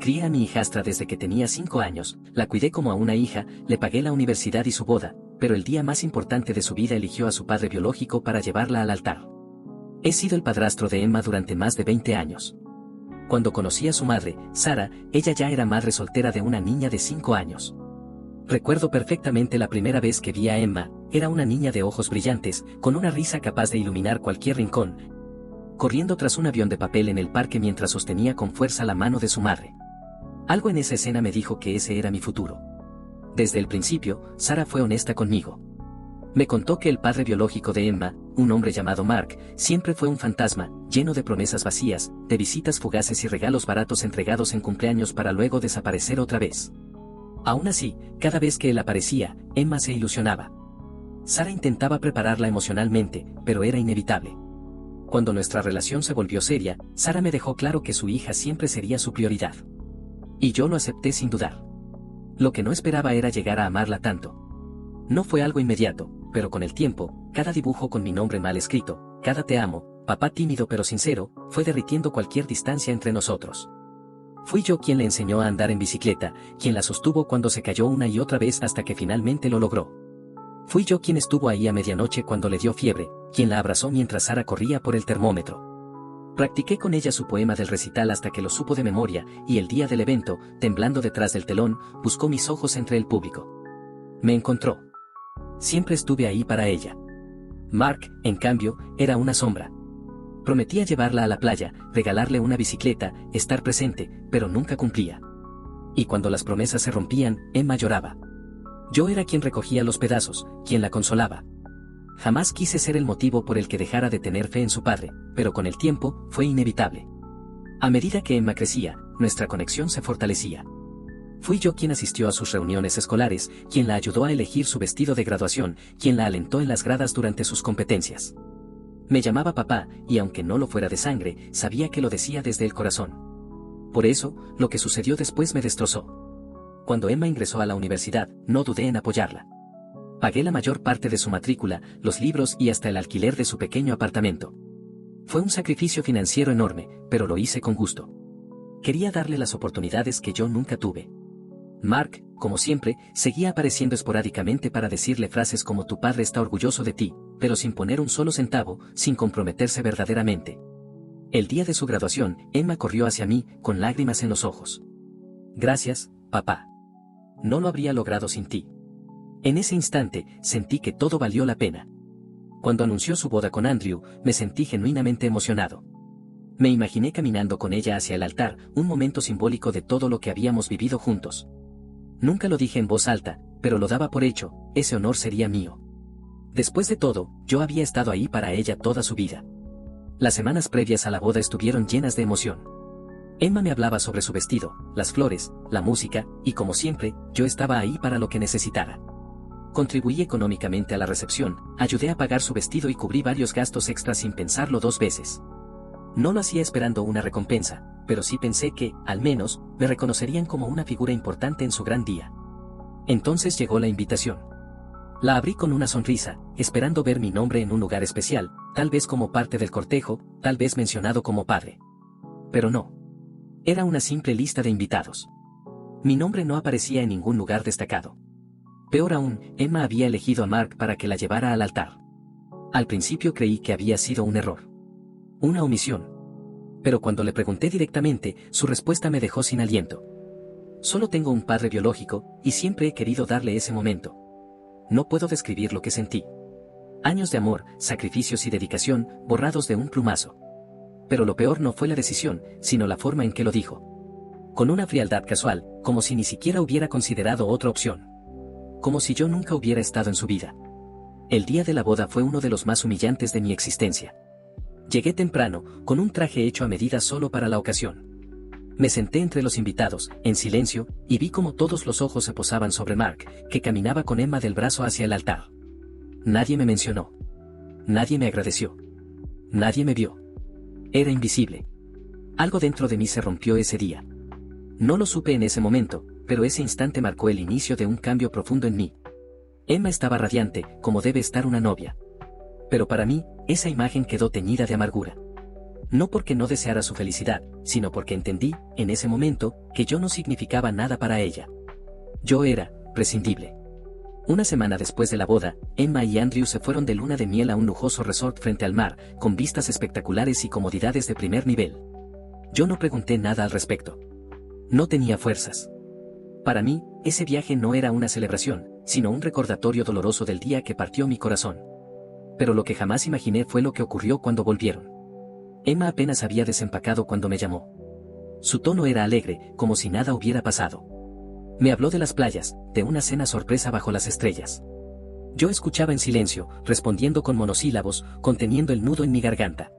Crié a mi hijastra desde que tenía 5 años, la cuidé como a una hija, le pagué la universidad y su boda, pero el día más importante de su vida eligió a su padre biológico para llevarla al altar. He sido el padrastro de Emma durante más de 20 años. Cuando conocí a su madre, Sara, ella ya era madre soltera de una niña de 5 años. Recuerdo perfectamente la primera vez que vi a Emma, era una niña de ojos brillantes, con una risa capaz de iluminar cualquier rincón, corriendo tras un avión de papel en el parque mientras sostenía con fuerza la mano de su madre. Algo en esa escena me dijo que ese era mi futuro. Desde el principio, Sara fue honesta conmigo. Me contó que el padre biológico de Emma, un hombre llamado Mark, siempre fue un fantasma, lleno de promesas vacías, de visitas fugaces y regalos baratos entregados en cumpleaños para luego desaparecer otra vez. Aún así, cada vez que él aparecía, Emma se ilusionaba. Sara intentaba prepararla emocionalmente, pero era inevitable. Cuando nuestra relación se volvió seria, Sara me dejó claro que su hija siempre sería su prioridad. Y yo lo acepté sin dudar. Lo que no esperaba era llegar a amarla tanto. No fue algo inmediato, pero con el tiempo, cada dibujo con mi nombre mal escrito, cada te amo, papá tímido pero sincero, fue derritiendo cualquier distancia entre nosotros. Fui yo quien le enseñó a andar en bicicleta, quien la sostuvo cuando se cayó una y otra vez hasta que finalmente lo logró. Fui yo quien estuvo ahí a medianoche cuando le dio fiebre, quien la abrazó mientras Sara corría por el termómetro. Practiqué con ella su poema del recital hasta que lo supo de memoria, y el día del evento, temblando detrás del telón, buscó mis ojos entre el público. Me encontró. Siempre estuve ahí para ella. Mark, en cambio, era una sombra. Prometía llevarla a la playa, regalarle una bicicleta, estar presente, pero nunca cumplía. Y cuando las promesas se rompían, Emma lloraba. Yo era quien recogía los pedazos, quien la consolaba. Jamás quise ser el motivo por el que dejara de tener fe en su padre, pero con el tiempo, fue inevitable. A medida que Emma crecía, nuestra conexión se fortalecía. Fui yo quien asistió a sus reuniones escolares, quien la ayudó a elegir su vestido de graduación, quien la alentó en las gradas durante sus competencias. Me llamaba papá, y aunque no lo fuera de sangre, sabía que lo decía desde el corazón. Por eso, lo que sucedió después me destrozó. Cuando Emma ingresó a la universidad, no dudé en apoyarla. Pagué la mayor parte de su matrícula, los libros y hasta el alquiler de su pequeño apartamento. Fue un sacrificio financiero enorme, pero lo hice con gusto. Quería darle las oportunidades que yo nunca tuve. Mark, como siempre, seguía apareciendo esporádicamente para decirle frases como tu padre está orgulloso de ti, pero sin poner un solo centavo, sin comprometerse verdaderamente. El día de su graduación, Emma corrió hacia mí, con lágrimas en los ojos. Gracias, papá. No lo habría logrado sin ti. En ese instante, sentí que todo valió la pena. Cuando anunció su boda con Andrew, me sentí genuinamente emocionado. Me imaginé caminando con ella hacia el altar, un momento simbólico de todo lo que habíamos vivido juntos. Nunca lo dije en voz alta, pero lo daba por hecho, ese honor sería mío. Después de todo, yo había estado ahí para ella toda su vida. Las semanas previas a la boda estuvieron llenas de emoción. Emma me hablaba sobre su vestido, las flores, la música, y como siempre, yo estaba ahí para lo que necesitara. Contribuí económicamente a la recepción, ayudé a pagar su vestido y cubrí varios gastos extras sin pensarlo 2 veces. No lo hacía esperando una recompensa, pero sí pensé que, al menos, me reconocerían como una figura importante en su gran día. Entonces llegó la invitación. La abrí con una sonrisa, esperando ver mi nombre en un lugar especial, tal vez como parte del cortejo, tal vez mencionado como padre. Pero no. Era una simple lista de invitados. Mi nombre no aparecía en ningún lugar destacado. Peor aún, Emma había elegido a Mark para que la llevara al altar. Al principio creí que había sido un error. Una omisión. Pero cuando le pregunté directamente, su respuesta me dejó sin aliento. Solo tengo un padre biológico, y siempre he querido darle ese momento. No puedo describir lo que sentí. Años de amor, sacrificios y dedicación, borrados de un plumazo. Pero lo peor no fue la decisión, sino la forma en que lo dijo. Con una frialdad casual, como si ni siquiera hubiera considerado otra opción. Como si yo nunca hubiera estado en su vida. El día de la boda fue uno de los más humillantes de mi existencia. Llegué temprano, con un traje hecho a medida solo para la ocasión. Me senté entre los invitados, en silencio, y vi como todos los ojos se posaban sobre Mark, que caminaba con Emma del brazo hacia el altar. Nadie me mencionó. Nadie me agradeció. Nadie me vio. Era invisible. Algo dentro de mí se rompió ese día. No lo supe en ese momento, pero ese instante marcó el inicio de un cambio profundo en mí. Emma estaba radiante, como debe estar una novia. Pero para mí, esa imagen quedó teñida de amargura. No porque no deseara su felicidad, sino porque entendí, en ese momento, que yo no significaba nada para ella. Yo era prescindible. Una semana después de la boda, Emma y Andrew se fueron de luna de miel a un lujoso resort frente al mar, con vistas espectaculares y comodidades de primer nivel. Yo no pregunté nada al respecto. No tenía fuerzas. Para mí, ese viaje no era una celebración, sino un recordatorio doloroso del día que partió mi corazón. Pero lo que jamás imaginé fue lo que ocurrió cuando volvieron. Emma apenas había desempacado cuando me llamó. Su tono era alegre, como si nada hubiera pasado. Me habló de las playas, de una cena sorpresa bajo las estrellas. Yo escuchaba en silencio, respondiendo con monosílabos, conteniendo el nudo en mi garganta.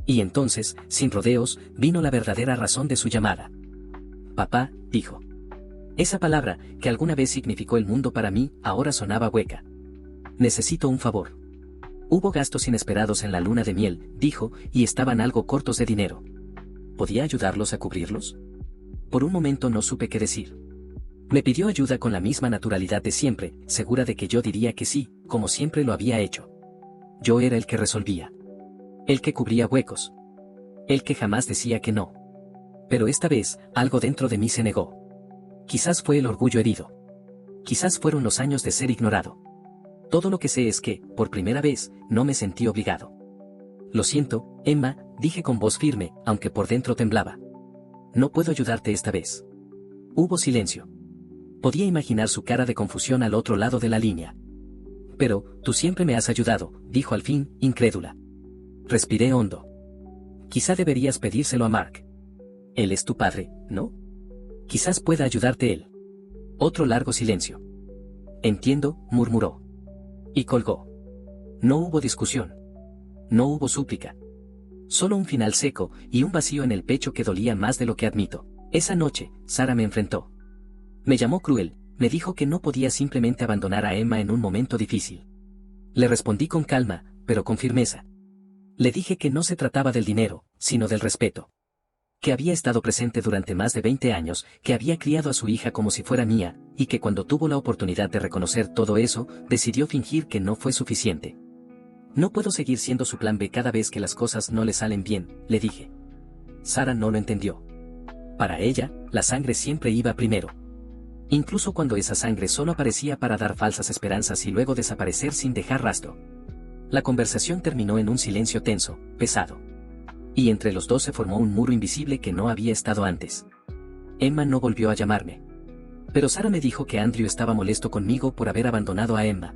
Y entonces, sin rodeos, vino la verdadera razón de su llamada. Papá, dijo. Esa palabra, que alguna vez significó el mundo para mí, ahora sonaba hueca. Necesito un favor. Hubo gastos inesperados en la luna de miel, dijo, y estaban algo cortos de dinero. ¿Podía ayudarlos a cubrirlos? Por un momento no supe qué decir. Me pidió ayuda con la misma naturalidad de siempre, segura de que yo diría que sí, como siempre lo había hecho. Yo era el que resolvía. El que cubría huecos. El que jamás decía que no. Pero esta vez, algo dentro de mí se negó. Quizás fue el orgullo herido. Quizás fueron los años de ser ignorado. Todo lo que sé es que, por primera vez, no me sentí obligado. Lo siento, Emma, dije con voz firme, aunque por dentro temblaba. No puedo ayudarte esta vez. Hubo silencio. Podía imaginar su cara de confusión al otro lado de la línea. Pero, tú siempre me has ayudado, dijo al fin, incrédula. Respiré hondo. Quizá deberías pedírselo a Mark. Él es tu padre, ¿no? Quizás pueda ayudarte él. Otro largo silencio. Entiendo, murmuró. Y colgó. No hubo discusión. No hubo súplica. Solo un final seco, y un vacío en el pecho que dolía más de lo que admito. Esa noche, Sara me enfrentó. Me llamó cruel, me dijo que no podía simplemente abandonar a Emma en un momento difícil. Le respondí con calma, pero con firmeza. Le dije que no se trataba del dinero, sino del respeto. Que había estado presente durante más de 20 años, que había criado a su hija como si fuera mía, y que cuando tuvo la oportunidad de reconocer todo eso, decidió fingir que no fue suficiente. No puedo seguir siendo su plan B cada vez que las cosas no le salen bien, le dije. Sara no lo entendió. Para ella, la sangre siempre iba primero. Incluso cuando esa sangre solo aparecía para dar falsas esperanzas y luego desaparecer sin dejar rastro. La conversación terminó en un silencio tenso, pesado. Y entre los dos se formó un muro invisible que no había estado antes. Emma no volvió a llamarme. Pero Sara me dijo que Andrew estaba molesto conmigo por haber abandonado a Emma.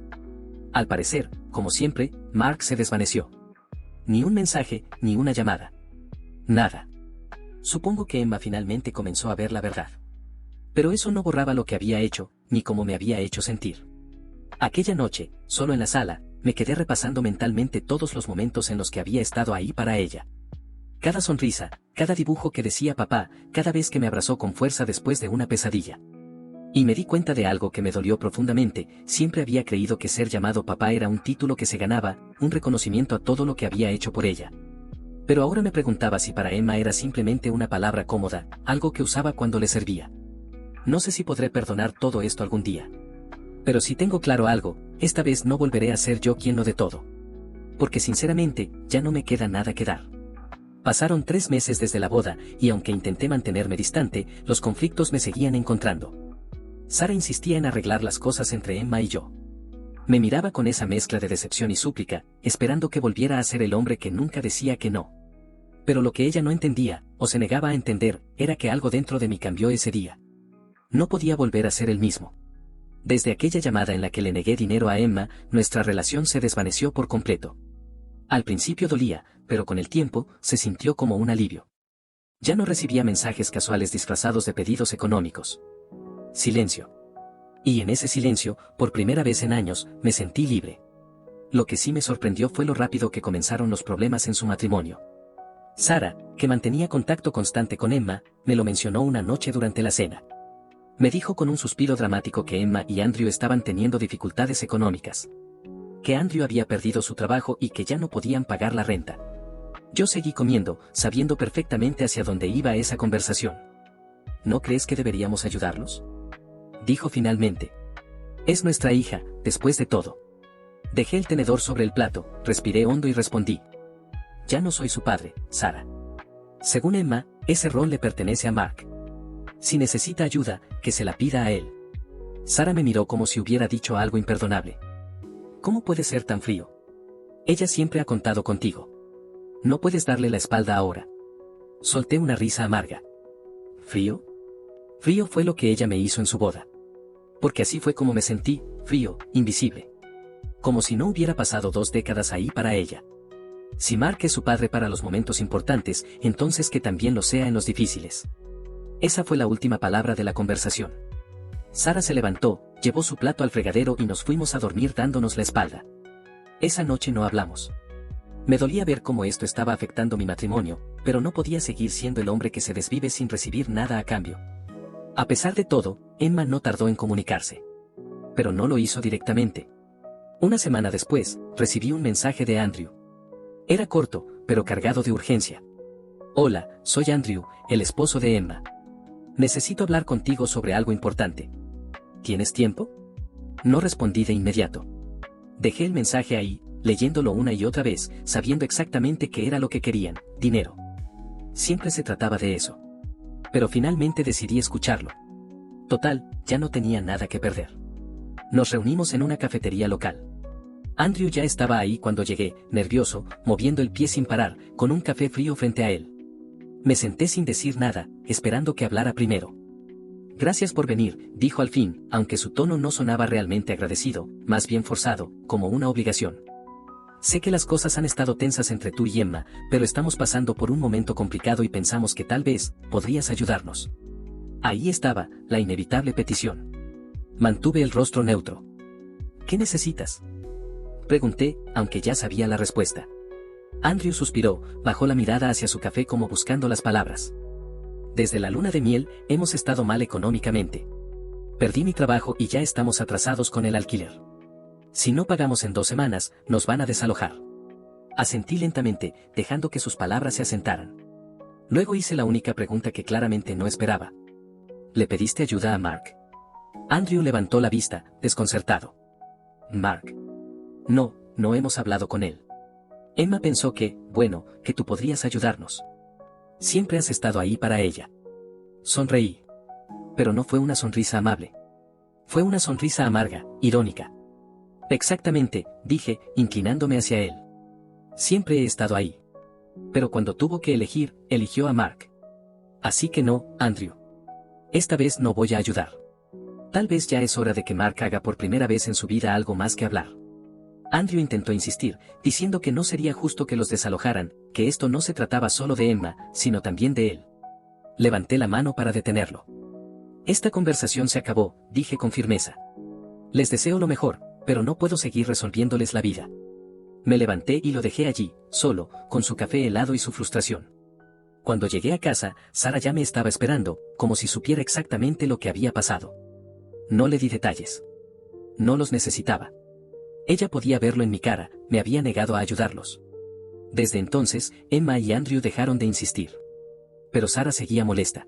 Al parecer, como siempre, Mark se desvaneció. Ni un mensaje, ni una llamada. Nada. Supongo que Emma finalmente comenzó a ver la verdad. Pero eso no borraba lo que había hecho, ni cómo me había hecho sentir. Aquella noche, solo en la sala, me quedé repasando mentalmente todos los momentos en los que había estado ahí para ella. Cada sonrisa, cada dibujo que decía papá, cada vez que me abrazó con fuerza después de una pesadilla. Y me di cuenta de algo que me dolió profundamente, siempre había creído que ser llamado papá era un título que se ganaba, un reconocimiento a todo lo que había hecho por ella. Pero ahora me preguntaba si para Emma era simplemente una palabra cómoda, algo que usaba cuando le servía. No sé si podré perdonar todo esto algún día. Pero si tengo claro algo, esta vez no volveré a ser yo quien lo de todo. Porque sinceramente, ya no me queda nada que dar. Pasaron 3 meses desde la boda, y aunque intenté mantenerme distante, los conflictos me seguían encontrando. Sara insistía en arreglar las cosas entre Emma y yo. Me miraba con esa mezcla de decepción y súplica, esperando que volviera a ser el hombre que nunca decía que no. Pero lo que ella no entendía, o se negaba a entender, era que algo dentro de mí cambió ese día. No podía volver a ser el mismo. Desde aquella llamada en la que le negué dinero a Emma, nuestra relación se desvaneció por completo. Al principio dolía, pero con el tiempo, se sintió como un alivio. Ya no recibía mensajes casuales disfrazados de pedidos económicos. Silencio. Y en ese silencio, por primera vez en años, me sentí libre. Lo que sí me sorprendió fue lo rápido que comenzaron los problemas en su matrimonio. Sara, que mantenía contacto constante con Emma, me lo mencionó una noche durante la cena. Me dijo con un suspiro dramático que Emma y Andrew estaban teniendo dificultades económicas. Que Andrew había perdido su trabajo y que ya no podían pagar la renta. Yo seguí comiendo, sabiendo perfectamente hacia dónde iba esa conversación. ¿No crees que deberíamos ayudarlos?, dijo finalmente. Es nuestra hija, después de todo. Dejé el tenedor sobre el plato, respiré hondo y respondí. ya no soy su padre, Sara. Según Emma, ese rol le pertenece a Mark. Si necesita ayuda, que se la pida a él. Sara me miró como si hubiera dicho algo imperdonable. ¿Cómo puedes ser tan frío? Ella siempre ha contado contigo. No puedes darle la espalda ahora. Solté una risa amarga. ¿Frío? Frío fue lo que ella me hizo en su boda. Porque así fue como me sentí, frío, invisible. Como si no hubiera pasado 2 décadas ahí para ella. Si Mark es su padre para los momentos importantes, entonces que también lo sea en los difíciles. Esa fue la última palabra de la conversación. Sara se levantó, llevó su plato al fregadero y nos fuimos a dormir dándonos la espalda. Esa noche no hablamos. Me dolía ver cómo esto estaba afectando mi matrimonio, pero no podía seguir siendo el hombre que se desvive sin recibir nada a cambio. A pesar de todo, Emma no tardó en comunicarse. Pero no lo hizo directamente. Una semana después, recibí un mensaje de Andrew. Era corto, pero cargado de urgencia. Hola, soy Andrew, el esposo de Emma. Necesito hablar contigo sobre algo importante. ¿Tienes tiempo? No respondí de inmediato. Dejé el mensaje ahí, leyéndolo una y otra vez, sabiendo exactamente qué era lo que querían, dinero. Siempre se trataba de eso. Pero finalmente decidí escucharlo. Total, ya no tenía nada que perder. Nos reunimos en una cafetería local. Andrew ya estaba ahí cuando llegué, nervioso, moviendo el pie sin parar, con un café frío frente a él. Me senté sin decir nada, esperando que hablara primero. Gracias por venir, dijo al fin, aunque su tono no sonaba realmente agradecido, más bien forzado, como una obligación. Sé que las cosas han estado tensas entre tú y Emma, pero estamos pasando por un momento complicado y pensamos que tal vez podrías ayudarnos. Ahí estaba, la inevitable petición. Mantuve el rostro neutro. ¿Qué necesitas? Pregunté, aunque ya sabía la respuesta. Andrew suspiró, bajó la mirada hacia su café como buscando las palabras. Desde la luna de miel, hemos estado mal económicamente. Perdí mi trabajo y ya estamos atrasados con el alquiler. Si no pagamos en 2 semanas, nos van a desalojar. Asentí lentamente, dejando que sus palabras se asentaran. Luego hice la única pregunta que claramente no esperaba. ¿Le pediste ayuda a Mark? Andrew levantó la vista, desconcertado. Mark. No, no hemos hablado con él. Emma pensó que, bueno, que tú podrías ayudarnos. Siempre has estado ahí para ella. Sonreí. Pero no fue una sonrisa amable. Fue una sonrisa amarga, irónica. Exactamente, dije, inclinándome hacia él. Siempre he estado ahí. Pero cuando tuvo que elegir, eligió a Mark. Así que no, Andrew. Esta vez no voy a ayudar. Tal vez ya es hora de que Mark haga por primera vez en su vida algo más que hablar. Andrew intentó insistir, diciendo que no sería justo que los desalojaran, que esto no se trataba solo de Emma, sino también de él. Levanté la mano para detenerlo. Esta conversación se acabó, dije con firmeza. Les deseo lo mejor, pero no puedo seguir resolviéndoles la vida. Me levanté y lo dejé allí, solo, con su café helado y su frustración. Cuando llegué a casa, Sara ya me estaba esperando, como si supiera exactamente lo que había pasado. No le di detalles. No los necesitaba. Ella podía verlo en mi cara, me había negado a ayudarlos. Desde entonces, Emma y Andrew dejaron de insistir. Pero Sara seguía molesta.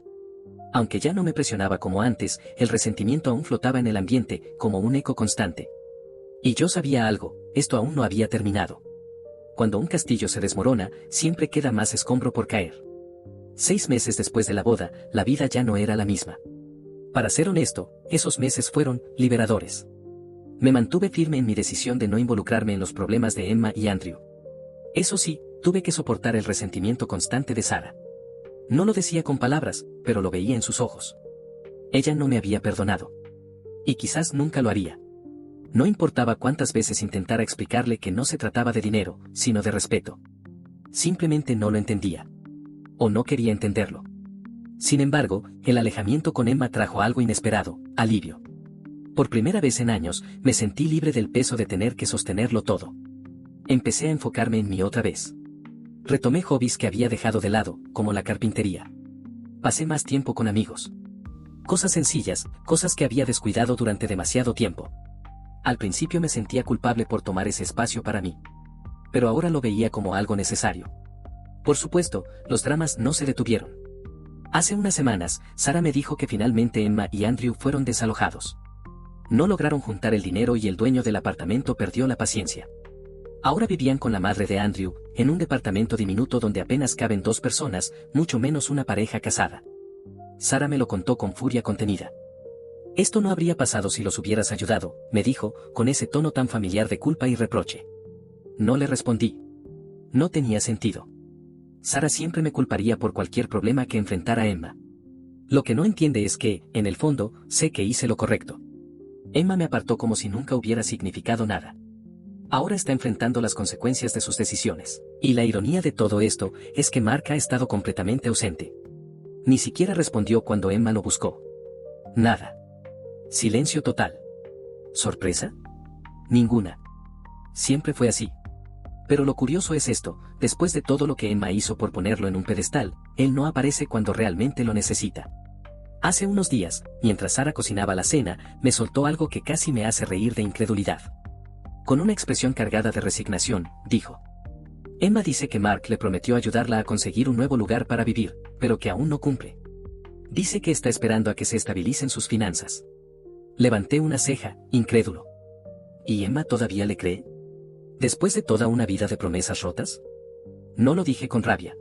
Aunque ya no me presionaba como antes, el resentimiento aún flotaba en el ambiente, como un eco constante. Y yo sabía algo, esto aún no había terminado. Cuando un castillo se desmorona, siempre queda más escombro por caer. 6 meses después de la boda, la vida ya no era la misma. Para ser honesto, esos meses fueron liberadores. Me mantuve firme en mi decisión de no involucrarme en los problemas de Emma y Andrew. Eso sí, tuve que soportar el resentimiento constante de Sara. No lo decía con palabras, pero lo veía en sus ojos. Ella no me había perdonado. Y quizás nunca lo haría. No importaba cuántas veces intentara explicarle que no se trataba de dinero, sino de respeto. Simplemente no lo entendía. O no quería entenderlo. Sin embargo, el alejamiento con Emma trajo algo inesperado, alivio. Por primera vez en años, me sentí libre del peso de tener que sostenerlo todo. Empecé a enfocarme en mí otra vez. Retomé hobbies que había dejado de lado, como la carpintería. Pasé más tiempo con amigos. Cosas sencillas, cosas que había descuidado durante demasiado tiempo. Al principio me sentía culpable por tomar ese espacio para mí. Pero ahora lo veía como algo necesario. Por supuesto, los dramas no se detuvieron. Hace unas semanas, Sara me dijo que finalmente Emma y Andrew fueron desalojados. No lograron juntar el dinero y el dueño del apartamento perdió la paciencia. Ahora vivían con la madre de Andrew, en un departamento diminuto donde apenas caben 2 personas, mucho menos una pareja casada. Sara me lo contó con furia contenida. Esto no habría pasado si los hubieras ayudado, me dijo, con ese tono tan familiar de culpa y reproche. No le respondí. No tenía sentido. Sara siempre me culparía por cualquier problema que enfrentara Emma. Lo que no entiende es que, en el fondo, sé que hice lo correcto. Emma me apartó como si nunca hubiera significado nada. Ahora está enfrentando las consecuencias de sus decisiones. Y la ironía de todo esto es que Mark ha estado completamente ausente. Ni siquiera respondió cuando Emma lo buscó. Nada. Silencio total. ¿Sorpresa? Ninguna. Siempre fue así. Pero lo curioso es esto, después de todo lo que Emma hizo por ponerlo en un pedestal, él no aparece cuando realmente lo necesita. Hace unos días, mientras Sara cocinaba la cena, me soltó algo que casi me hace reír de incredulidad. Con una expresión cargada de resignación, dijo. Emma dice que Mark le prometió ayudarla a conseguir un nuevo lugar para vivir, pero que aún no cumple. Dice que está esperando a que se estabilicen sus finanzas. Levanté una ceja, incrédulo. ¿Y Emma todavía le cree? ¿Después de toda una vida de promesas rotas? No lo dije con rabia.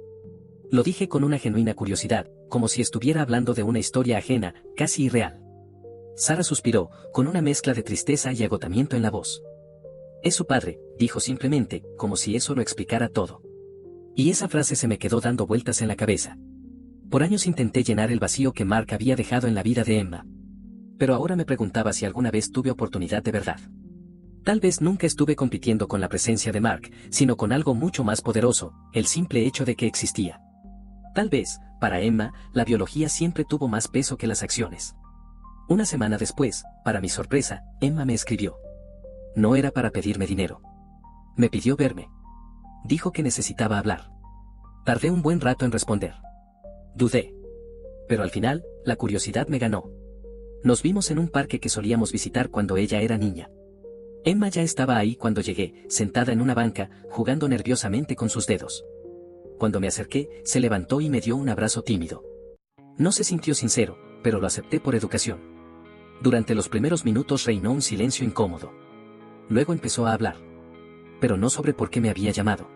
Lo dije con una genuina curiosidad, como si estuviera hablando de una historia ajena, casi irreal. Sara suspiró, con una mezcla de tristeza y agotamiento en la voz. Es su padre, dijo simplemente, como si eso lo explicara todo. Y esa frase se me quedó dando vueltas en la cabeza. Por años intenté llenar el vacío que Mark había dejado en la vida de Emma. Pero ahora me preguntaba si alguna vez tuve oportunidad de verdad. Tal vez nunca estuve compitiendo con la presencia de Mark, sino con algo mucho más poderoso, el simple hecho de que existía. Tal vez, para Emma, la biología siempre tuvo más peso que las acciones. Una semana después, para mi sorpresa, Emma me escribió. No era para pedirme dinero. Me pidió verme. Dijo que necesitaba hablar. Tardé un buen rato en responder. Dudé. Pero al final, la curiosidad me ganó. Nos vimos en un parque que solíamos visitar cuando ella era niña. Emma ya estaba ahí cuando llegué, sentada en una banca, jugando nerviosamente con sus dedos. Cuando me acerqué, se levantó y me dio un abrazo tímido. No se sintió sincero, pero lo acepté por educación. Durante los primeros minutos reinó un silencio incómodo. Luego empezó a hablar. Pero no sobre por qué me había llamado.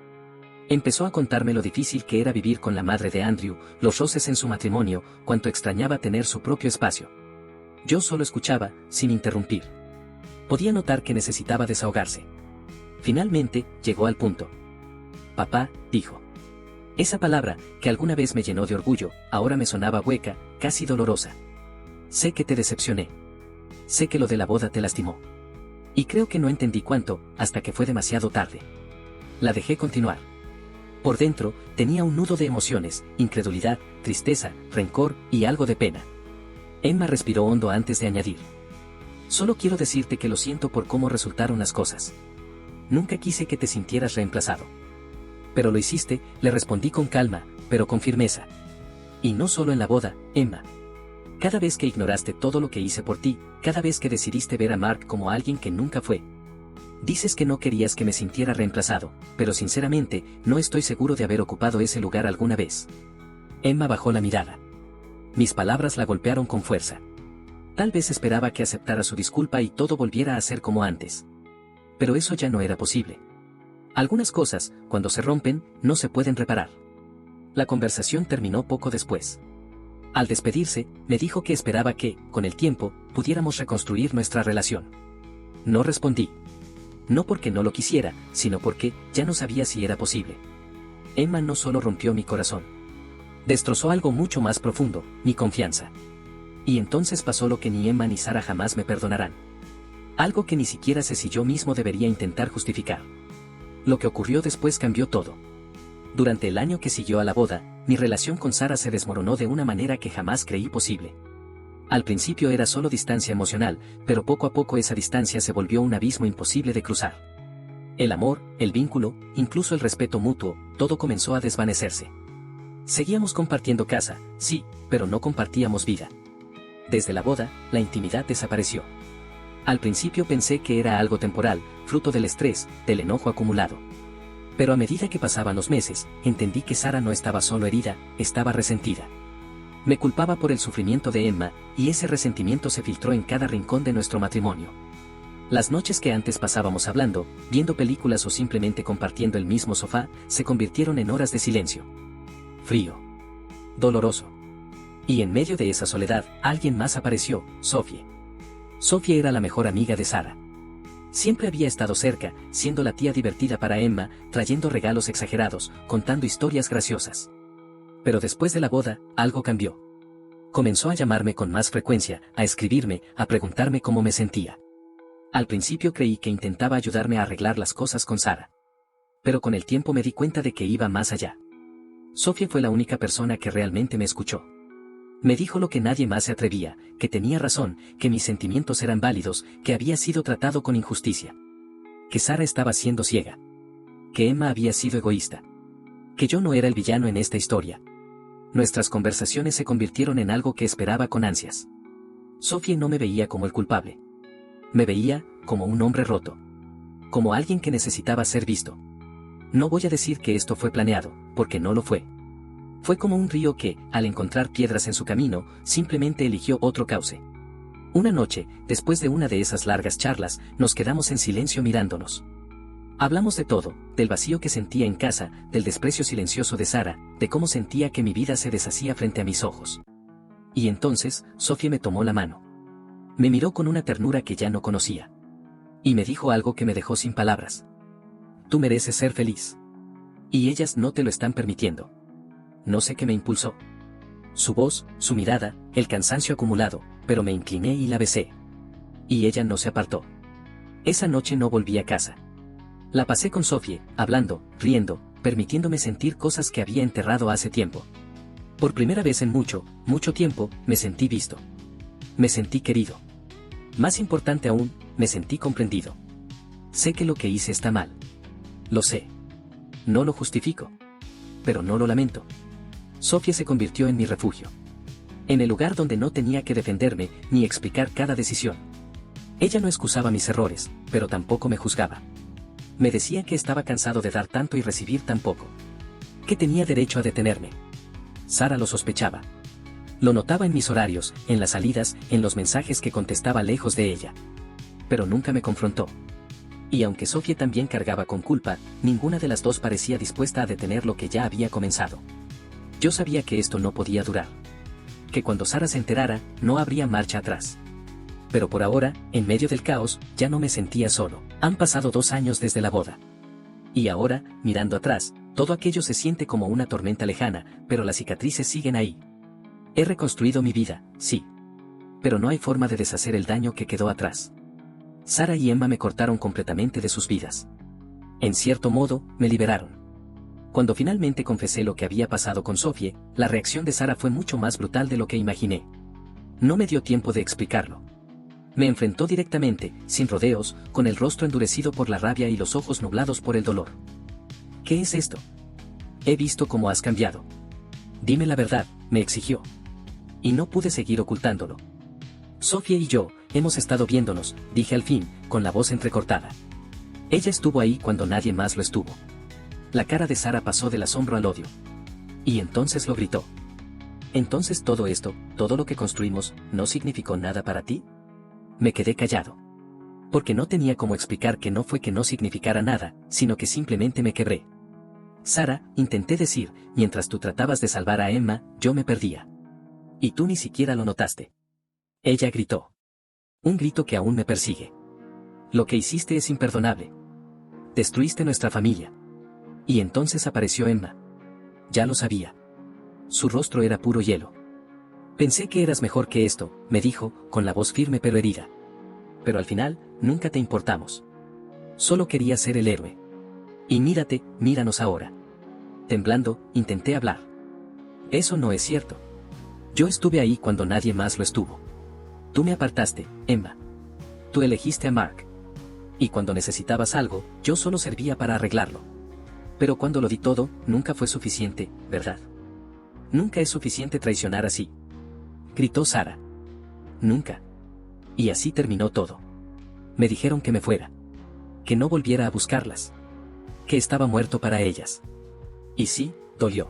Empezó a contarme lo difícil que era vivir con la madre de Andrew, los roces en su matrimonio, cuánto extrañaba tener su propio espacio. Yo solo escuchaba, sin interrumpir. Podía notar que necesitaba desahogarse. Finalmente, llegó al punto. Papá, dijo. Esa palabra, que alguna vez me llenó de orgullo, ahora me sonaba hueca, casi dolorosa. Sé que te decepcioné. Sé que lo de la boda te lastimó. Y creo que no entendí cuánto, hasta que fue demasiado tarde. La dejé continuar. Por dentro, tenía un nudo de emociones, incredulidad, tristeza, rencor y algo de pena. Emma respiró hondo antes de añadir. Solo quiero decirte que lo siento por cómo resultaron las cosas. Nunca quise que te sintieras reemplazado. Pero lo hiciste, le respondí con calma, pero con firmeza. Y no solo en la boda, Emma. Cada vez que ignoraste todo lo que hice por ti, cada vez que decidiste ver a Mark como alguien que nunca fue. Dices que no querías que me sintiera reemplazado, pero sinceramente, no estoy seguro de haber ocupado ese lugar alguna vez. Emma bajó la mirada. Mis palabras la golpearon con fuerza. Tal vez esperaba que aceptara su disculpa y todo volviera a ser como antes. Pero eso ya no era posible. Algunas cosas, cuando se rompen, no se pueden reparar. La conversación terminó poco después. Al despedirse, me dijo que esperaba que, con el tiempo, pudiéramos reconstruir nuestra relación. No respondí. No porque no lo quisiera, sino porque ya no sabía si era posible. Emma no solo rompió mi corazón. Destrozó algo mucho más profundo, mi confianza. Y entonces pasó lo que ni Emma ni Sara jamás me perdonarán. Algo que ni siquiera sé si yo mismo debería intentar justificar. Lo que ocurrió después cambió todo. Durante el año que siguió a la boda, mi relación con Sara se desmoronó de una manera que jamás creí posible. Al principio era solo distancia emocional, pero poco a poco esa distancia se volvió un abismo imposible de cruzar. El amor, el vínculo, incluso el respeto mutuo, todo comenzó a desvanecerse. Seguíamos compartiendo casa, sí, pero no compartíamos vida. Desde la boda, la intimidad desapareció. Al principio pensé que era algo temporal, fruto del estrés, del enojo acumulado. Pero a medida que pasaban los meses, entendí que Sara no estaba solo herida, estaba resentida. Me culpaba por el sufrimiento de Emma, y ese resentimiento se filtró en cada rincón de nuestro matrimonio. Las noches que antes pasábamos hablando, viendo películas o simplemente compartiendo el mismo sofá, se convirtieron en horas de silencio. Frío. Doloroso. Y en medio de esa soledad, alguien más apareció, Sophie. Sophie era la mejor amiga de Sara. Siempre había estado cerca, siendo la tía divertida para Emma, trayendo regalos exagerados, contando historias graciosas. Pero después de la boda, algo cambió. Comenzó a llamarme con más frecuencia, a escribirme, a preguntarme cómo me sentía. Al principio creí que intentaba ayudarme a arreglar las cosas con Sara. Pero con el tiempo me di cuenta de que iba más allá. Sophie fue la única persona que realmente me escuchó. Me dijo lo que nadie más se atrevía, que tenía razón, que mis sentimientos eran válidos, que había sido tratado con injusticia. Que Sara estaba siendo ciega. Que Emma había sido egoísta. Que yo no era el villano en esta historia. Nuestras conversaciones se convirtieron en algo que esperaba con ansias. Sophie no me veía como el culpable. Me veía como un hombre roto. Como alguien que necesitaba ser visto. No voy a decir que esto fue planeado, porque no lo fue. Fue como un río que, al encontrar piedras en su camino, simplemente eligió otro cauce. Una noche, después de una de esas largas charlas, nos quedamos en silencio mirándonos. Hablamos de todo, del vacío que sentía en casa, del desprecio silencioso de Sara, de cómo sentía que mi vida se deshacía frente a mis ojos. Y entonces, Sophie me tomó la mano. Me miró con una ternura que ya no conocía. Y me dijo algo que me dejó sin palabras. Tú mereces ser feliz. Y ellas no te lo están permitiendo. No sé qué me impulsó. Su voz, su mirada, el cansancio acumulado, pero me incliné y la besé. Y ella no se apartó. Esa noche no volví a casa. La pasé con Sophie, hablando, riendo, permitiéndome sentir cosas que había enterrado hace tiempo. Por primera vez en mucho, mucho tiempo, me sentí visto. Me sentí querido. Más importante aún, me sentí comprendido. Sé que lo que hice está mal. Lo sé. No lo justifico. Pero no lo lamento. Sophie se convirtió en mi refugio. En el lugar donde no tenía que defenderme, ni explicar cada decisión. Ella no excusaba mis errores, pero tampoco me juzgaba. Me decía que estaba cansado de dar tanto y recibir tan poco. Que tenía derecho a detenerme. Sara lo sospechaba. Lo notaba en mis horarios, en las salidas, en los mensajes que contestaba lejos de ella. Pero nunca me confrontó. Y aunque Sophie también cargaba con culpa, ninguna de las dos parecía dispuesta a detener lo que ya había comenzado. Yo sabía que esto no podía durar. Que cuando Sara se enterara, no habría marcha atrás. Pero por ahora, en medio del caos, ya no me sentía solo. Han pasado 2 años desde la boda. Y ahora, mirando atrás, todo aquello se siente como una tormenta lejana, pero las cicatrices siguen ahí. He reconstruido mi vida, sí. Pero no hay forma de deshacer el daño que quedó atrás. Sara y Emma me cortaron completamente de sus vidas. En cierto modo, me liberaron. Cuando finalmente confesé lo que había pasado con Sophie, la reacción de Sara fue mucho más brutal de lo que imaginé. No me dio tiempo de explicarlo. Me enfrentó directamente, sin rodeos, con el rostro endurecido por la rabia y los ojos nublados por el dolor. ¿Qué es esto? He visto cómo has cambiado. Dime la verdad, me exigió. Y no pude seguir ocultándolo. Sophie y yo, hemos estado viéndonos, dije al fin, con la voz entrecortada. Ella estuvo ahí cuando nadie más lo estuvo. La cara de Sara pasó del asombro al odio. Y entonces lo gritó. ¿Entonces todo esto, todo lo que construimos, no significó nada para ti? Me quedé callado. Porque no tenía cómo explicar que no fue que no significara nada, sino que simplemente me quebré. Sara, intenté decir, mientras tú tratabas de salvar a Emma, yo me perdía. Y tú ni siquiera lo notaste. Ella gritó. Un grito que aún me persigue. Lo que hiciste es imperdonable. Destruiste nuestra familia. Y entonces apareció Emma. Ya lo sabía. Su rostro era puro hielo. Pensé que eras mejor que esto, me dijo, con la voz firme pero herida. Pero al final, nunca te importamos. Solo quería ser el héroe. Y mírate, míranos ahora. Temblando, intenté hablar. Eso no es cierto. Yo estuve ahí cuando nadie más lo estuvo. Tú me apartaste, Emma. Tú elegiste a Mark. Y cuando necesitabas algo, yo solo servía para arreglarlo. Pero cuando lo di todo, nunca fue suficiente, ¿verdad? Nunca es suficiente traicionar así. Gritó Sara. Nunca. Y así terminó todo. Me dijeron que me fuera. Que no volviera a buscarlas. Que estaba muerto para ellas. Y sí, dolió.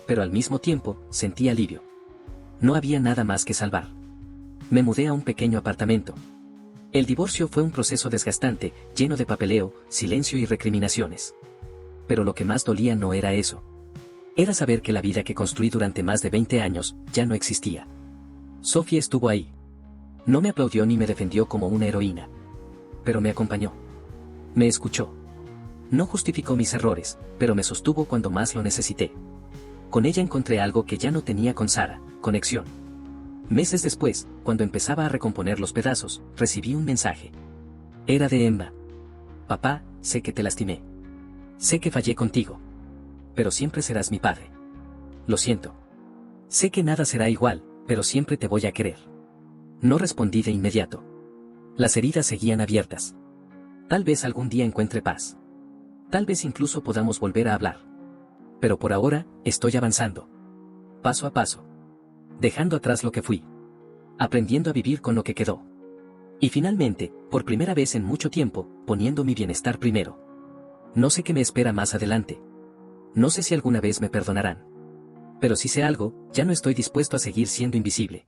Pero al mismo tiempo, sentí alivio. No había nada más que salvar. Me mudé a un pequeño apartamento. El divorcio fue un proceso desgastante, lleno de papeleo, silencio y recriminaciones. Pero lo que más dolía no era eso. Era saber que la vida que construí durante más de 20 años ya no existía. Sophie estuvo ahí. No me aplaudió ni me defendió como una heroína. Pero me acompañó. Me escuchó. No justificó mis errores, pero me sostuvo cuando más lo necesité. Con ella encontré algo que ya no tenía con Sara: conexión. Meses después, cuando empezaba a recomponer los pedazos, recibí un mensaje. Era de Emma. Papá, sé que te lastimé. Sé que fallé contigo. Pero siempre serás mi padre. Lo siento. Sé que nada será igual, pero siempre te voy a querer. No respondí de inmediato. Las heridas seguían abiertas. Tal vez algún día encuentre paz. Tal vez incluso podamos volver a hablar. Pero por ahora, estoy avanzando. Paso a paso. Dejando atrás lo que fui. Aprendiendo a vivir con lo que quedó. Y finalmente, por primera vez en mucho tiempo, poniendo mi bienestar primero. No sé qué me espera más adelante. No sé si alguna vez me perdonarán. Pero si sé algo, ya no estoy dispuesto a seguir siendo invisible.